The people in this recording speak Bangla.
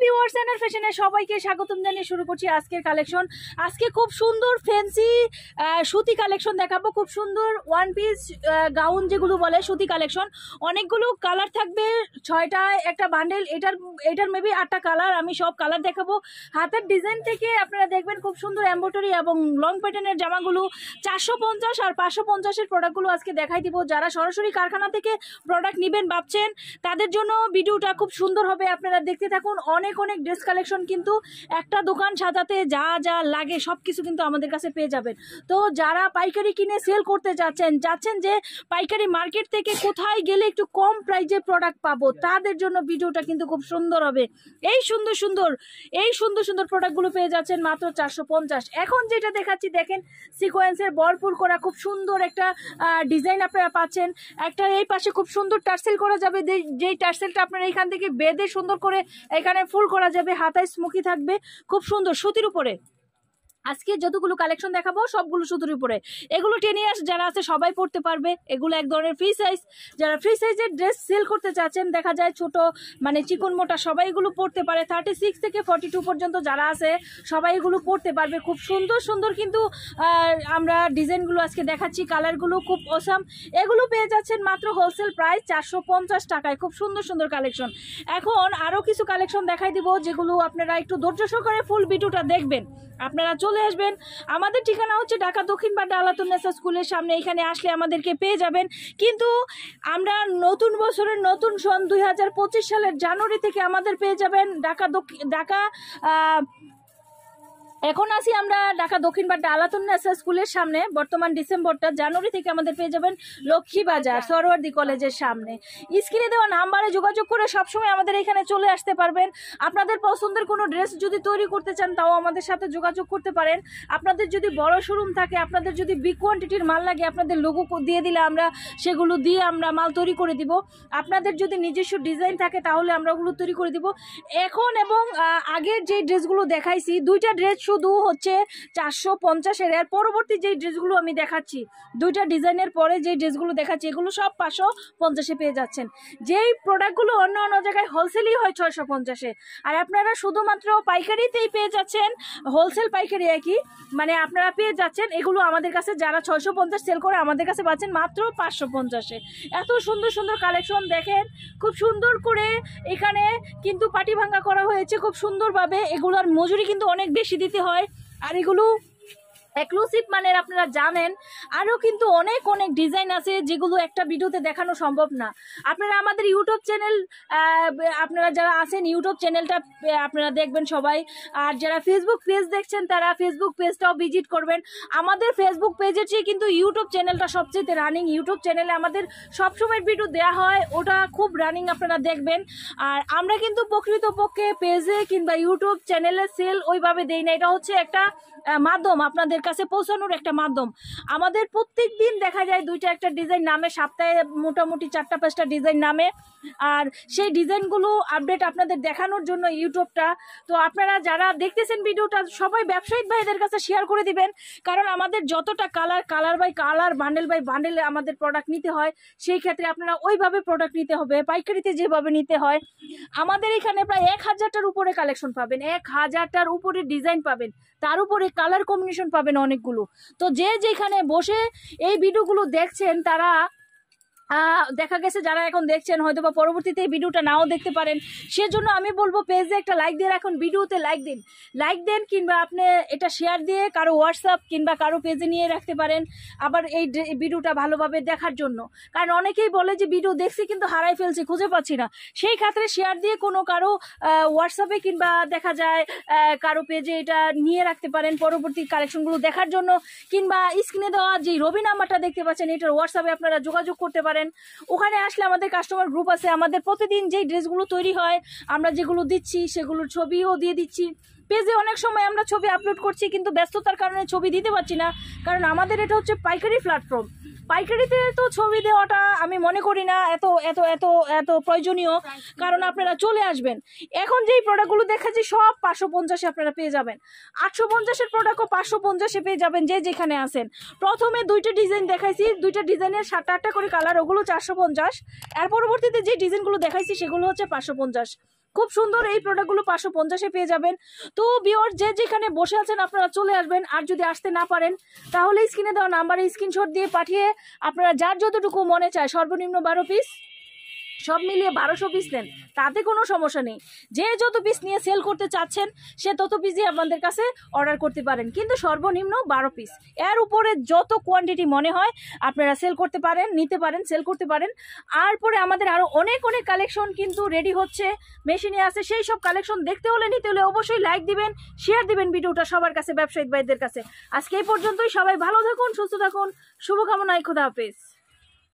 ভিউয়ার্স এন্ড ফ্যাশনে সবাইকে স্বাগতম জানিয়ে শুরু করছি আজকের কালেকশন। আজকে খুব সুন্দর ফ্যান্সি সুতি কালেকশন দেখাবো, খুব সুন্দর ওয়ান পিস গাউন যেগুলো বলে সুতি কালেকশন। অনেকগুলো কালার থাকবে, 6টা একটা বান্ডেল, এটার মেবি 8টা কালার। আমি সব কালার দেখাবো। হাতের ডিজাইন থেকে আপনারা দেখবেন খুব সুন্দর এমব্রয়ডারি এবং লং প্যাটার্নের জামাগুলো 450 আর 550-এর প্রোডাক্টগুলো আজকে দেখাই দিব। যারা সরাসরি কারখানা থেকে প্রোডাক্ট নেবেন ভাবছেন তাদের জন্য ভিডিওটা খুব সুন্দর হবে, আপনারা দেখতে থাকুন। অনেক অনেক ড্রেস কালেকশন, কিন্তু একটা দোকান সাজাতে যা যা লাগে সব কিছু কিন্তু আমাদের কাছে পেয়ে যাবেন। তো যারা পাইকারি কিনে সেল করতে যাচ্ছেন যে পাইকারি মার্কেট থেকে কোথায় গেলে একটু কম প্রাইজে প্রোডাক্ট পাবো, তাদের জন্য ভিডিওটা কিন্তু খুব সুন্দর হবে। এই সুন্দর সুন্দর প্রোডাক্টগুলো পেয়ে যাচ্ছেন মাত্র 450। এখন যেটা দেখাচ্ছি দেখেন, সিকোয়েন্সের ভরপুর করা খুব সুন্দর একটা ডিজাইন আপনারা পাচ্ছেন। একটা এই পাশে খুব সুন্দর টার্সেল করা যাবে, যেই টার্সেলটা আপনারা এইখান থেকে বেঁধে সুন্দর করে এখানে ফুল করা যাবে, হাতায় স্মোকি থাকবে, খুব সুন্দর সুতির উপরে। আজকে যতগুলো কালেকশন দেখাবো সবগুলো সুতির উপরে। এগুলো 10 ইয়ার্স যারা আছে সবাই পড়তে পারবে। এগুলো এক ধরনের ফ্রি সাইজ, যারা ফ্রি সাইজের ড্রেস সেল করতে চাচ্ছেন, দেখা যায় ছোট মানে চিকন মোটা সবাই এগুলো পড়তে পারে। 36 থেকে 42 পর্যন্ত যারা আছে সবাই এগুলো পড়তে পারবে। খুব সুন্দর সুন্দর কিন্তু আমরা ডিজাইনগুলো আজকে দেখাচ্ছি, কালারগুলো খুব অসাম। এগুলো পেয়ে যাচ্ছেন মাত্র হোলসেল প্রাইস 450 টাকায়। খুব সুন্দর সুন্দর কালেকশন। এখন আরও কিছু কালেকশন দেখাই দিব, যেগুলো আপনারা একটু ধৈর্য সহকারে ফুল ভিডিওটা দেখবেন। আপনারা চলে আসবেন, আমাদের ঠিকানা হচ্ছে ঢাকা দক্ষিণ বাড্ডা আলাতুন্নেসা স্কুলের সামনে। এখানে আসলে আমাদেরকে পেয়ে যাবেন। কিন্তু আমরা নতুন বছরের নতুন সন 2025 সালের জানুয়ারি থেকে আমাদের পেয়ে যাবেন ঢাকা এখন আছি আমরা ঢাকা দক্ষিণ বাড্ডা আলাতুন্নেসা স্কুলের সামনে। বর্তমান ডিসেম্বরটা, জানুয়ারি থেকে আমাদের পেয়ে যাবেন লক্ষ্মী বাজার সরওয়ার্দী কলেজের সামনে। স্ক্রিনে দেওয়া নাম্বারে যোগাযোগ করে সবসময় আমাদের এখানে চলে আসতে পারবেন। আপনাদের পছন্দের কোনো ড্রেস যদি তৈরি করতে চান তাও আমাদের সাথে যোগাযোগ করতে পারেন। আপনাদের যদি বড় শোরুম থাকে, আপনাদের যদি বিগ কোয়ান্টিটির মাল লাগে, আপনাদের লোগো দিয়ে দিলে আমরা সেগুলো দিয়ে আমরা মাল তৈরি করে দিব। আপনাদের যদি নিজস্ব ডিজাইন থাকে তাহলে আমরা ওগুলো তৈরি করে দিব। এখন এবং আগের যে ড্রেসগুলো দেখাইছি, দুইটা ড্রেস শুধু হচ্ছে 450-এর। এর পরবর্তী যে ড্রেসগুলো আমি দেখাচ্ছি, দুইটা ডিজাইনের পরে যে ড্রেসগুলো দেখাচ্ছি, এগুলো সব 550-এ পেয়ে যাচ্ছেন। যেই প্রোডাক্টগুলো অন্য অন্য জায়গায় হোলসেলই হয় 650-এ, আর আপনারা শুধুমাত্র পাইকারিতেই পেয়ে যাচ্ছেন। হোলসেল পাইকারি একই, মানে আপনারা পেয়ে যাচ্ছেন এগুলো আমাদের কাছে। যারা 650 সেল করে আমাদের কাছে পাচ্ছেন মাত্র 550-এ। এত সুন্দর সুন্দর কালেকশন দেখেন, খুব সুন্দর করে এখানে কিন্তু পাটি ভাঙ্গা করা হয়েছে খুব সুন্দরভাবে। এগুলোর মজুরি কিন্তু অনেক বেশি দিতে হয়, আর এগুলো এক্সক্লুসিভ মানের আপনারা জানেন। আরও কিন্তু অনেক অনেক ডিজাইন আছে যেগুলো একটা ভিডিওতে দেখানো সম্ভব না। আপনারা আমাদের ইউটিউব চ্যানেল, আপনারা যারা আছেন ইউটিউব চ্যানেলটা আপনারা দেখবেন সবাই। আর যারা ফেসবুক পেজ দেখছেন তারা ফেসবুক পেজটাও ভিজিট করবেন। আমাদের ফেসবুক পেজের চেয়ে কিন্তু ইউটিউব চ্যানেলটা সবচেয়ে রানিং। ইউটিউব চ্যানেলে আমাদের সবসময় ভিডিও দেওয়া হয়, ওটা খুব রানিং, আপনারা দেখবেন। আর আমরা কিন্তু প্রকৃতপক্ষে পেজে কিংবা ইউটিউব চ্যানেলে সেল ওইভাবে দেই না, এটা হচ্ছে একটা মাধ্যম, আপনাদের কাছে পৌঁছানোর একটা মাধ্যম। আমাদের প্রত্যেক দিন দেখা যায় দুইটা একটা ডিজাইন নামে, সপ্তাহে মোটামুটি 4টা-5টা ডিজাইন নামে। আর সেই ডিজাইনগুলো আপডেট আপনাদের দেখানোর জন্য ইউটিউবটা। তো আপনারা যারা দেখতেছেন ভিডিওটা সবাই ব্যবসায়ী ভাইদের কাছে শেয়ার করে দিবেন, কারণ আমাদের যতটা colour by colour, bundle by বান্ডেলে আমাদের প্রোডাক্ট নিতে হয়। সেই ক্ষেত্রে আপনারা ওইভাবে প্রোডাক্ট নিতে হবে, পাইকারিতে যেভাবে নিতে হয়। আমাদের এখানে প্রায় 1000টার উপরে কালেকশন পাবেন, 1000টার উপরে ডিজাইন পাবেন, তার উপরে কালার কম্বিনেশন পাবেন অনেকগুলো। তো যে যেখানে বসে এই ভিডিওগুলো দেখছেন তারা দেখা গেছে যারা এখন দেখছেন হয়তো বা পরবর্তীতে এই ভিডিওটা নাও দেখতে পারেন। সেজন্য আমি বলবো পেজে একটা লাইক দিয়ে রাখুন, ভিডিওতে লাইক দেন, কিংবা আপনি এটা শেয়ার দিয়ে কারো হোয়াটসঅ্যাপ কিংবা কারো পেজে নিয়ে রাখতে পারেন। আবার এই ভিডিওটা ভালোভাবে দেখার জন্য, কারণ অনেকেই বলে যে ভিডিও দেখছি কিন্তু হারাই ফেলছি, খুঁজে পাচ্ছি না। সেই ক্ষেত্রে শেয়ার দিয়ে কারো হোয়াটসঅ্যাপে কিংবা দেখা যায় কারো পেজে এটা নিয়ে রাখতে পারেন পরবর্তী কালেকশনগুলো দেখার জন্য। কিংবা স্ক্রিনে দেওয়া যে রবি নাম্বারটা দেখতে পাচ্ছেন, এটার হোয়াটসঅ্যাপে আপনারা যোগাযোগ করতে পারেন। ওখানে আসলে আমাদের কাস্টমার গ্রুপ আছে। আমাদের প্রতিদিন যেই ড্রেসগুলো তৈরি হয় আমরা যেগুলো দিচ্ছি সেগুলোর ছবিও দিয়ে দিচ্ছি। পেজে অনেক সময় আমরা ছবি আপলোড করছি, কিন্তু ব্যস্ততার কারণে ছবি দিতে পারছি না, কারণ আমাদের এটা হচ্ছে পাইকারি প্ল্যাটফর্ম। পাইকারিতে তো ছবি দেওয়াটা আমি মনে করি না এত এত এত এত প্রয়োজনীয়, কারণ আপনারা চলে আসবেন। এখন যেই প্রোডাক্টগুলো দেখাচ্ছি সব 550-এ আপনারা পেয়ে যাবেন। 850-এর প্রোডাক্টও 550-এ পেয়ে যাবেন যে যেখানে আছেন। প্রথমে দুইটা ডিজাইন দেখাইছি, দুইটা ডিজাইনের 7-8টা করে কালার, ওগুলো 450। এর পরবর্তীতে যে ডিজাইনগুলো দেখাইছি সেগুলো হচ্ছে 550। খুব সুন্দর এই প্রোডাক্টগুলো 550-এ পেয়ে যাবেন। তো ভিউয়ার যে যেখানে বসে আছেন আপনারা চলে আসবেন, আর যদি আসতে না পারেন তাহলে স্ক্রিনে দেওয়া নাম্বারে স্ক্রিনশট দিয়ে পাঠিয়ে আপনারা যার যতটুকু মনে চায় সর্বনিম্ন 12 পিস, সব মিলিয়ে 1200 পিস নেন, তাতে কোনো সমস্যা নেই। যে যত পিস নিয়ে সেল করতে চাচ্ছেন সে তত পিসই আপনাদের কাছে অর্ডার করতে পারেন, কিন্তু সর্বনিম্ন 12 পিস। এর উপরে যত কোয়ান্টিটি মনে হয় আপনারা সেল করতে পারেন, নিতে পারেন, সেল করতে পারেন। আর পরে আমাদের আরও অনেক অনেক কালেকশন কিন্তু রেডি হচ্ছে, মেশিনে আছে। সেই সব কালেকশন দেখতে হলে, নিতে হলে অবশ্যই লাইক দিবেন, শেয়ার দিবেন ভিডিওটা সবার কাছে, ব্যবসায়িক ভাইদের কাছে। আজকে এই পর্যন্তই। সবাই ভালো থাকুন, সুস্থ থাকুন, শুভকামনায়, খোদা হাফেজ।